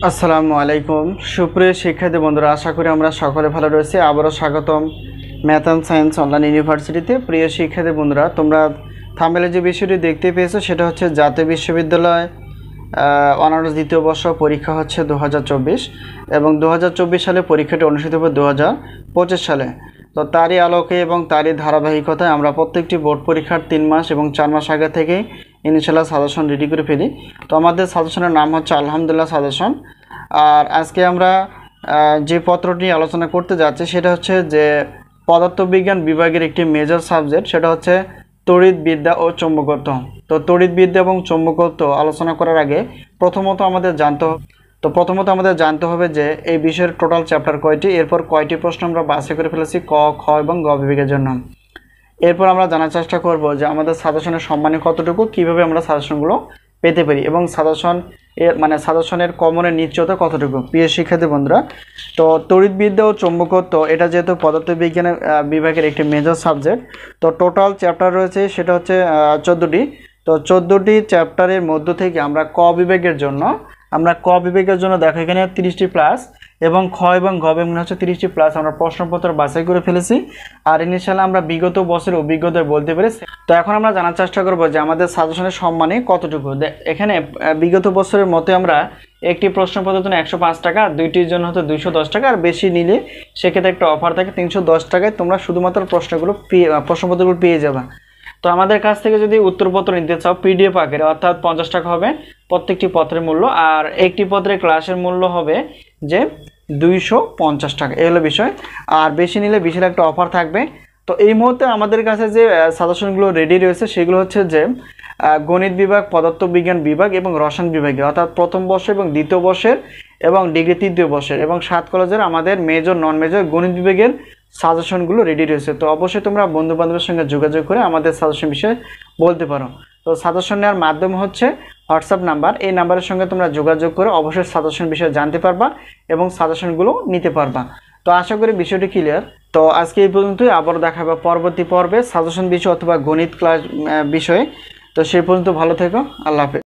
আসসালামু আলাইকুম সুপ্রিয় শিক্ষার্থী বন্ধুরা, আশা করি আমরা সকলে ভালো রয়েছি। আবারও স্বাগতম ম্যাথ অ্যান্ড সায়েন্স অনলাইন ইউনিভার্সিটিতে। প্রিয় শিক্ষার্থী বন্ধুরা, তোমরা থাম্বনেলে যে বিষয়টি দেখতে পেয়েছো সেটা হচ্ছে জাতীয় বিশ্ববিদ্যালয় অনার্স দ্বিতীয় বর্ষ পরীক্ষা হচ্ছে 2024 এবং 2024 সালে পরীক্ষাটি অনুষ্ঠিত হবে 2025 সালে। তো তারই আলোকে এবং তারই ধারাবাহিকতায় আমরা প্রত্যেকটি বোর্ড পরীক্ষার 3 মাস এবং 4 মাস আগে থেকেই ইনশাআল্লাহ সাজেশন রেডি করে ফেলি। তো আমাদের সাজেশনের নাম হচ্ছে আলহামদুলিল্লাহ সাজেশন। আর আজকে আমরা যে পত্রটি আলোচনা করতে যাচ্ছি সেটা হচ্ছে যে পদার্থবিজ্ঞান বিভাগের একটি মেজর সাবজেক্ট, সেটা হচ্ছে তড়িৎবিদ্যা ও চৌম্বকত্ব। তো তড়িৎবিদ্যা এবং চৌম্বকত্ব আলোচনা করার আগে প্রথমত আমাদের জানতে হবে যে এই বিষয়ের টোটাল চ্যাপ্টার কয়টি, এরপর কয়টি প্রশ্ন আমরা বাছাই করে ফেলেছি ক, খ এবং গ বিভাগের জন্য। এরপর আমরা জানার চেষ্টা করব যে আমাদের সাজেশনের সম্মানে কতটুকু, কিভাবে আমরা সাজেশনগুলো পেতে পারি এবং সাজেশনের কমনের নিশ্চয়তা কতটুকু। প্রিয় শিক্ষার্থী বন্ধুরা, তো তড়িৎবিদ্যা ও চৌম্বকত্ব এটা যেহেতু পদার্থবিজ্ঞানের বিভাগের একটি মেজর সাবজেক্ট, তো টোটাল চ্যাপ্টার রয়েছে সেটা হচ্ছে 14টি। তো 14টি চ্যাপ্টারের মধ্য থেকে আমরা ক বিভাগের জন্য দেখো এখানে 30টি প্লাস এবং খ এবং গ বিভাগে হচ্ছে 30টি প্লাস আমরা প্রশ্নপত্র বাছাই করে ফেলেছি। আর ইনশাআল্লাহ আমরা বিগত বছরের অভিজ্ঞতা বলতে পেরেছি। তো এখন আমরা জানার চেষ্টা করব যে আমাদের সাজেশনের সম্মানে কতটুকু। এখানে বিগত বছরের মতে আমরা একটি প্রশ্নপত্রের জন্য 105 টাকা, দুইটির জন্য হয়তো 210 টাকা, আর বেশি নিলে সেক্ষেত্রে একটা অফার থাকে 310 টাকায় তোমরা শুধুমাত্র প্রশ্নপত্রগুলো পেয়ে যাবে। তো আমাদের কাছ থেকে যদি উত্তরপত্র নিতে চাও পিডিএফ আকারে, অর্থাৎ 50 টাকা হবে প্রত্যেকটি পত্রের মূল্য, আর একটি পত্রের ক্লাসের মূল্য হবে যে 250 টাকা, এই হলো বিষয়। আর বেশি নিলে বিশেষ একটা অফার থাকবে। তো এই মুহূর্তে আমাদের কাছে যে সাজেশনগুলো রেডি রয়েছে সেগুলো হচ্ছে যে গণিত বিভাগ, পদার্থবিজ্ঞান বিভাগ এবং রসায়ন বিভাগে, অর্থাৎ প্রথম বর্ষ এবং দ্বিতীয় বর্ষের এবং ডিগ্রি তৃতীয় বর্ষের এবং 7 কলেজের আমাদের মেজর নন মেজর গণিত বিভাগের সাজেশনগুলো রেডি রয়েছে। তো অবশ্যই তোমরা বন্ধু বান্ধবের সঙ্গে যোগাযোগ করে আমাদের সাজেশন বিষয়ে বলতে পারো। তো সাজেশন নেওয়ার মাধ্যম হচ্ছে হোয়াটসঅ্যাপ নাম্বার, এই নাম্বারের সঙ্গে তোমরা যোগাযোগ করে অবশ্যই সাজেশন বিষয়ে জানতে পারবা এবং সাজেশনগুলো নিতে পারবা। তো আশা করি বিষয়টি ক্লিয়ার। তো আজকে এই পর্যন্তই, আবার দেখা হবে পরবর্তী পর্বে সাজেশন বিষয় অথবা গণিত ক্লাস বিষয়ে। তো সেই পর্যন্ত ভালো থেকো, আল্লাহ হাফেজ।